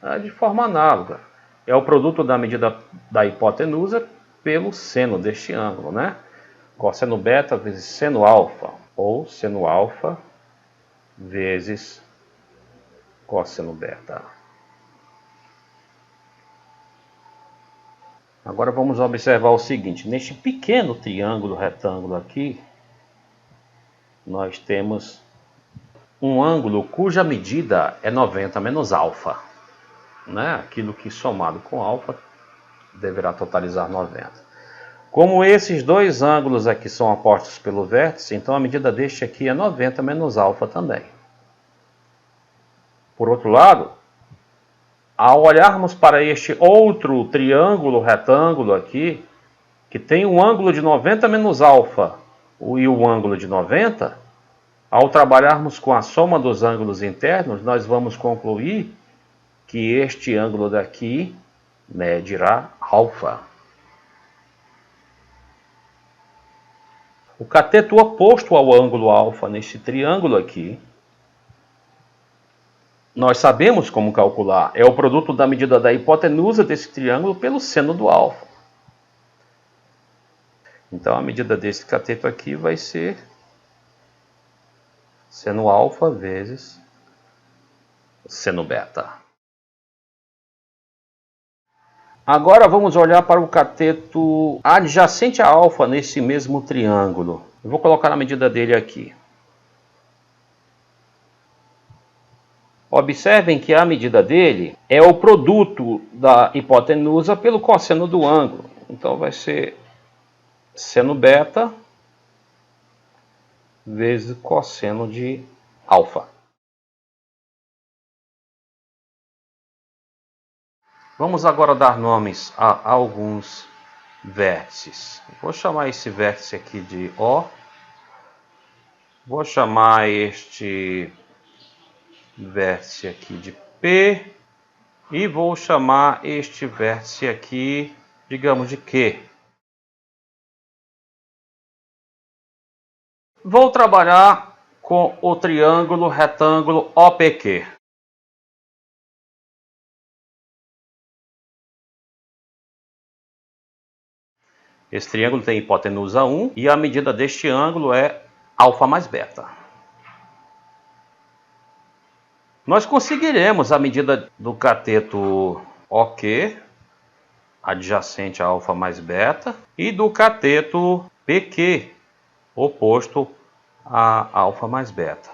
é de forma análoga. É o produto da medida da hipotenusa pelo seno deste ângulo, né? Cosseno beta vezes seno alfa, ou seno alfa vezes cosseno beta. Agora vamos observar o seguinte. Neste pequeno triângulo retângulo aqui, nós temos um ângulo cuja medida é 90 menos alfa, né? Aquilo que somado com alfa deverá totalizar 90. Como esses dois ângulos aqui são opostos pelo vértice, então a medida deste aqui é 90 menos alfa também. Por outro lado, ao olharmos para este outro triângulo retângulo aqui, que tem um ângulo de 90 menos alfa e o ângulo de 90, ao trabalharmos com a soma dos ângulos internos, nós vamos concluir que este ângulo daqui medirá alfa. O cateto oposto ao ângulo alfa neste triângulo aqui, nós sabemos como calcular. É o produto da medida da hipotenusa desse triângulo pelo seno do alfa. Então a medida desse cateto aqui vai ser seno alfa vezes seno beta. Agora vamos olhar para o cateto adjacente a alfa nesse mesmo triângulo. Eu vou colocar a medida dele aqui. Observem que a medida dele é o produto da hipotenusa pelo cosseno do ângulo. Então vai ser seno beta vezes cosseno de alfa. Vamos agora dar nomes a alguns vértices. Vou chamar esse vértice aqui de O. Vou chamar este vértice aqui de P. E vou chamar este vértice aqui, digamos, de Q. Vou trabalhar com o triângulo retângulo OPQ. Esse triângulo tem hipotenusa 1 e a medida deste ângulo é alfa mais beta. Nós conseguiremos a medida do cateto OQ, adjacente a alfa mais beta, e do cateto PQ, oposto a alfa mais beta.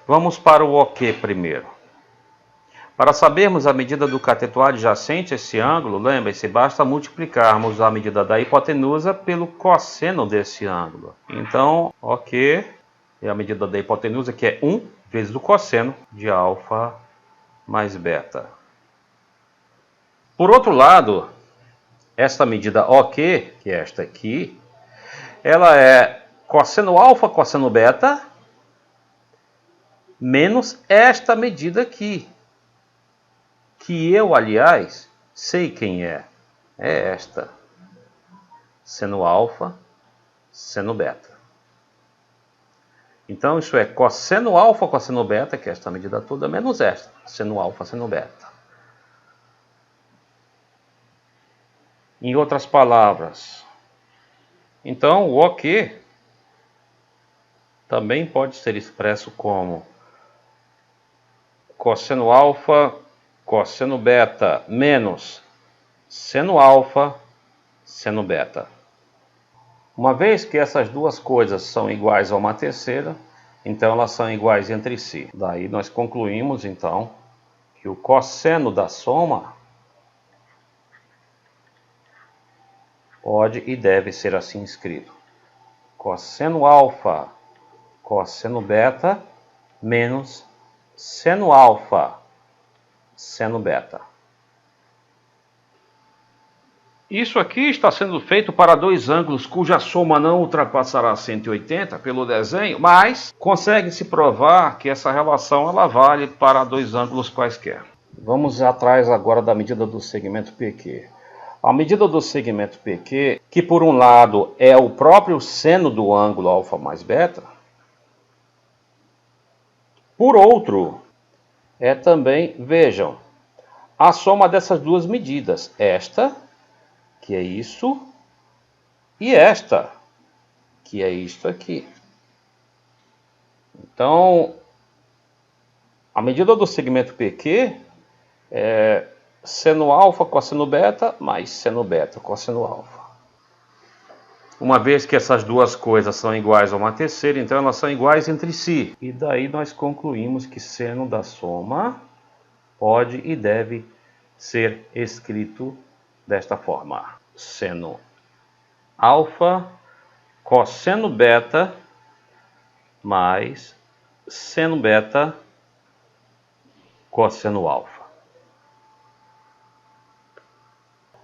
Vamos para o OQ primeiro. Para sabermos a medida do cateto adjacente a esse ângulo, lembre-se, basta multiplicarmos a medida da hipotenusa pelo cosseno desse ângulo. Então, OQ é a medida da hipotenusa, que é 1 vezes o cosseno de alfa mais beta. Por outro lado, esta medida OQ, que é esta aqui, ela é cosseno alfa, cosseno beta, menos esta medida aqui, que eu, aliás, sei quem é. É esta. Seno alfa, seno beta. Então, isso é cosseno alfa, cosseno beta, que é esta medida toda, menos esta. Seno alfa, seno beta. Em outras palavras, então, o OQ também pode ser expresso como cosseno alfa, cosseno beta menos seno alfa, seno beta. Uma vez que essas duas coisas são iguais a uma terceira, então elas são iguais entre si. Daí nós concluímos então que o cosseno da soma pode e deve ser assim escrito: cosseno alfa, cosseno beta menos seno alfa, seno beta. Isso aqui está sendo feito para dois ângulos cuja soma não ultrapassará 180 pelo desenho, mas consegue-se provar que essa relação ela vale para dois ângulos quaisquer. Vamos atrás agora da medida do segmento PQ. A medida do segmento PQ, que por um lado é o próprio seno do ângulo alfa mais beta, por outro, é também, vejam, a soma dessas duas medidas, esta, que é isso, e esta, que é isto aqui. Então, a medida do segmento PQ é seno alfa cosseno beta mais seno beta cosseno alfa. Uma vez que essas duas coisas são iguais a uma terceira, então elas são iguais entre si. E daí nós concluímos que seno da soma pode e deve ser escrito desta forma: seno alfa cosseno beta mais seno beta cosseno alfa.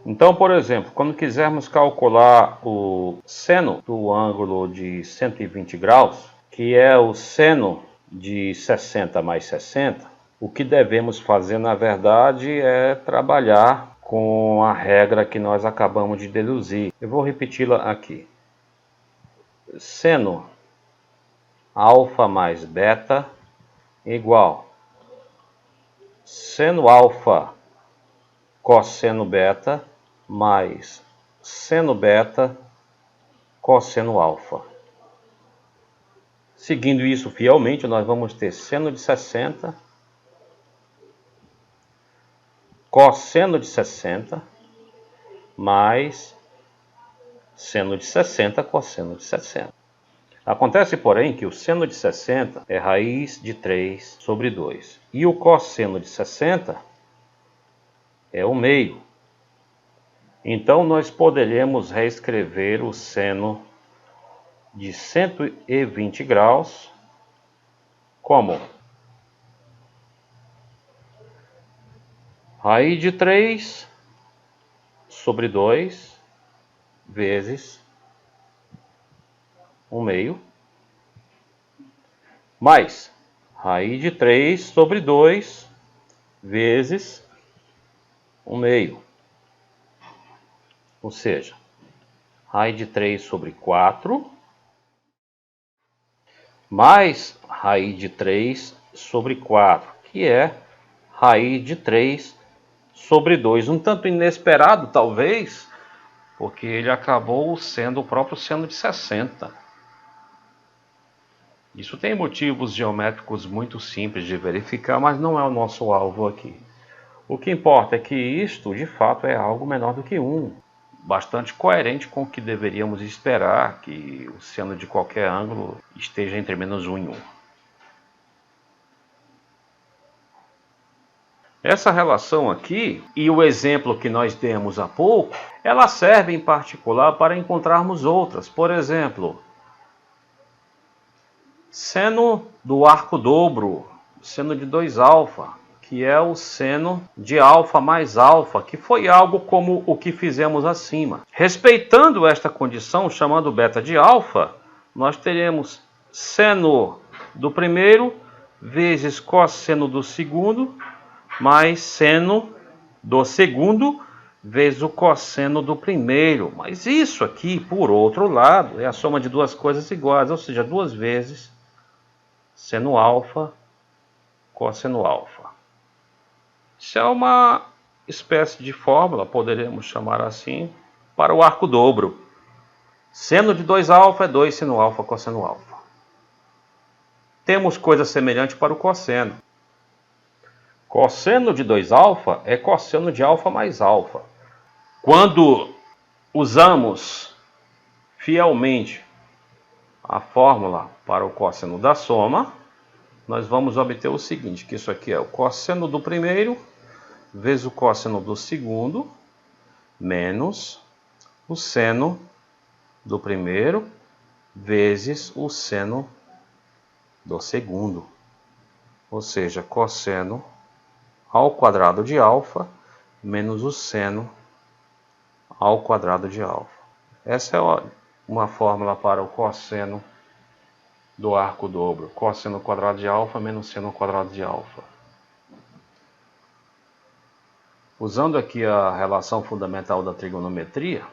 Então, por exemplo, quando quisermos calcular o seno do ângulo de 120 graus, que é o seno de 60 mais 60, o que devemos fazer, na verdade, é trabalhar com a regra que nós acabamos de deduzir. Eu vou repeti-la aqui. Seno alfa mais beta igual seno alfa cosseno beta mais seno beta cosseno alfa. Seguindo isso fielmente, nós vamos ter seno de 60 cosseno de 60 mais seno de 60 cosseno de 60. Acontece, porém, que o seno de 60 é raiz de 3 sobre 2. E o cosseno de 60 é o meio. Então, nós poderemos reescrever o seno de 120 graus como raiz de 3 sobre 2 vezes 1/2 mais raiz de 3 sobre 2 vezes 1/2. Ou seja, raiz de 3 sobre 4 mais raiz de 3 sobre 4, que é raiz de 3 sobre 2. Um tanto inesperado, talvez, porque ele acabou sendo o próprio seno de 60. Isso tem motivos geométricos muito simples de verificar, mas não é o nosso alvo aqui. O que importa é que isto, de fato, é algo menor do que 1. Bastante coerente com o que deveríamos esperar, que o seno de qualquer ângulo esteja entre menos 1 e 1. Essa relação aqui, e o exemplo que nós demos há pouco, ela serve em particular para encontrarmos outras. Por exemplo, seno do arco dobro, seno de 2α, que é o seno de α mais α, que foi algo como o que fizemos acima. Respeitando esta condição, chamando beta de α, nós teremos seno do primeiro vezes cosseno do segundo, mais seno do segundo vezes o cosseno do primeiro. Mas isso aqui, por outro lado, é a soma de duas coisas iguais, ou seja, 2 vezes seno α, cosseno α. Isso é uma espécie de fórmula, poderíamos chamar assim, para o arco dobro. Seno de 2α é 2 seno α cosseno α. Temos coisa semelhante para o cosseno. Cosseno de 2α é cosseno de α mais α. Quando usamos fielmente a fórmula para o cosseno da soma, nós vamos obter o seguinte, que isso aqui é o cosseno do primeiro vezes o cosseno do segundo, menos o seno do primeiro vezes o seno do segundo. Ou seja, cosseno ao quadrado de α menos o seno ao quadrado de α. Essa é uma fórmula para o cosseno do arco dobro. Cosseno ao quadrado de α menos seno ao quadrado de α. Usando aqui a relação fundamental da trigonometria,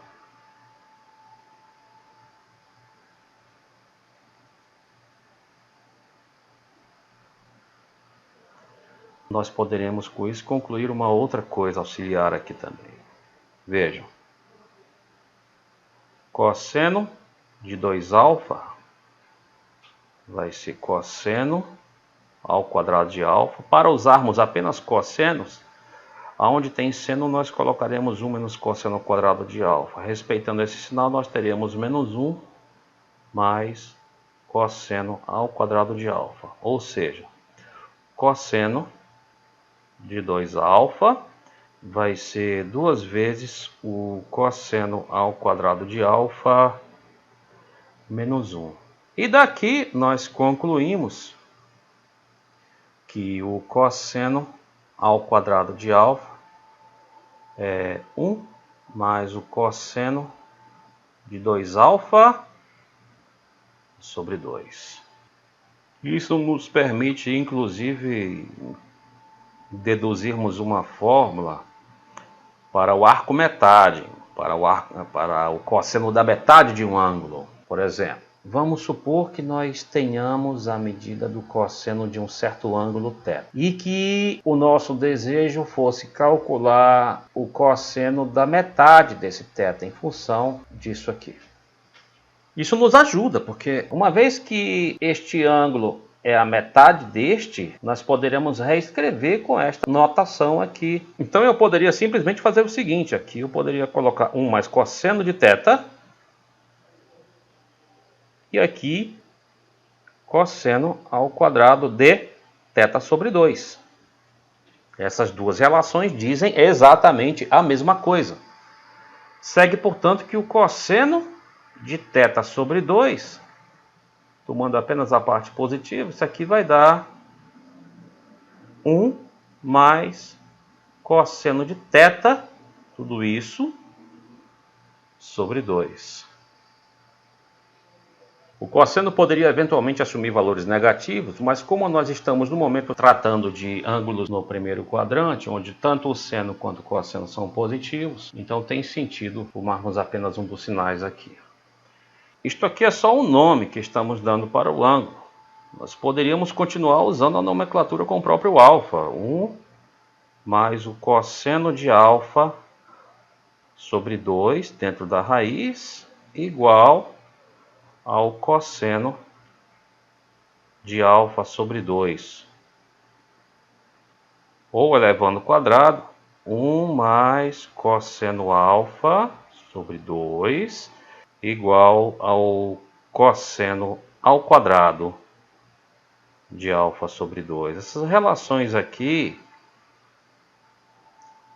nós poderemos com isso concluir uma outra coisa auxiliar aqui também. Vejam, cosseno de 2α vai ser cosseno ao quadrado de α. Para usarmos apenas cossenos, aonde tem seno nós colocaremos 1 menos cosseno ao quadrado de α. Respeitando esse sinal, nós teremos menos 1 mais cosseno ao quadrado de α. Ou seja, cosseno de 2α vai ser 2 vezes o cosseno ao quadrado de α menos 1. E daqui nós concluímos que o cosseno ao quadrado de α é 1 mais o cosseno de 2α sobre 2. Isso nos permite, inclusive, deduzirmos uma fórmula para o arco metade, para o cosseno da metade de um ângulo. Por exemplo, vamos supor que nós tenhamos a medida do cosseno de um certo ângulo θ e que o nosso desejo fosse calcular o cosseno da metade desse θ em função disso aqui. Isso nos ajuda, porque uma vez que este ângulo é a metade deste, nós poderemos reescrever com esta notação aqui. Então eu poderia simplesmente fazer o seguinte, aqui eu poderia colocar 1 mais cosseno de θ, e aqui cosseno ao quadrado de θ sobre 2. Essas duas relações dizem exatamente a mesma coisa. Segue, portanto, que o cosseno de θ sobre 2 tomando apenas a parte positiva, isso aqui vai dar 1 mais cosseno de θ, tudo isso, sobre 2. O cosseno poderia eventualmente assumir valores negativos, mas como nós estamos no momento tratando de ângulos no primeiro quadrante, onde tanto o seno quanto o cosseno são positivos, então tem sentido formarmos apenas um dos sinais aqui. Isto aqui é só um nome que estamos dando para o ângulo. Nós poderíamos continuar usando a nomenclatura com o próprio alfa. 1 mais o cosseno de alfa sobre 2 dentro da raiz igual ao cosseno de alfa sobre 2. Ou elevando ao quadrado, 1 mais cosseno alfa sobre 2 igual ao cosseno ao quadrado de alfa sobre 2. Essas relações aqui,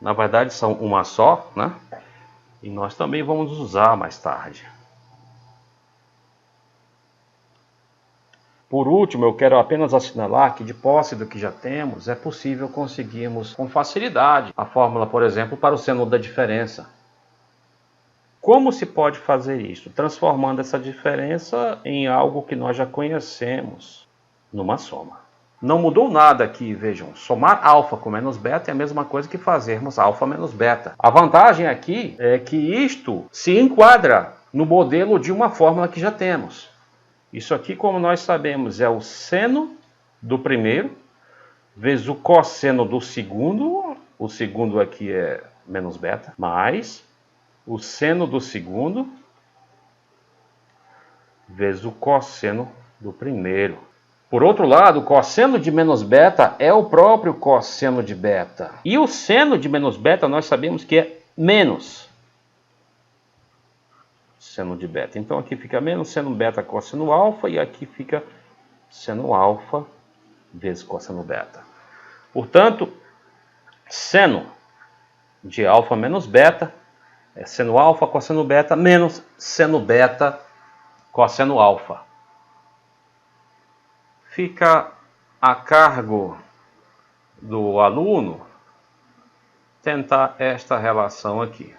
na verdade, são uma só, né? E nós também vamos usar mais tarde. Por último, eu quero apenas assinalar que, de posse do que já temos, é possível conseguirmos com facilidade a fórmula, por exemplo, para o seno da diferença. Como se pode fazer isso? Transformando essa diferença em algo que nós já conhecemos, numa soma. Não mudou nada aqui, vejam. Somar alfa com menos beta é a mesma coisa que fazermos alfa menos beta. A vantagem aqui é que isto se enquadra no modelo de uma fórmula que já temos. Isso aqui, como nós sabemos, é o seno do primeiro vezes o cosseno do segundo. O segundo aqui é menos beta, mais o seno do segundo vezes o cosseno do primeiro. Por outro lado, o cosseno de menos beta é o próprio cosseno de beta. E o seno de menos beta nós sabemos que é menos seno de beta. Então aqui fica menos seno beta cosseno alfa e aqui fica seno alfa vezes cosseno beta. Portanto, seno de alfa menos beta é seno alfa cosseno beta menos seno beta cosseno alfa. Fica a cargo do aluno tentar esta relação aqui.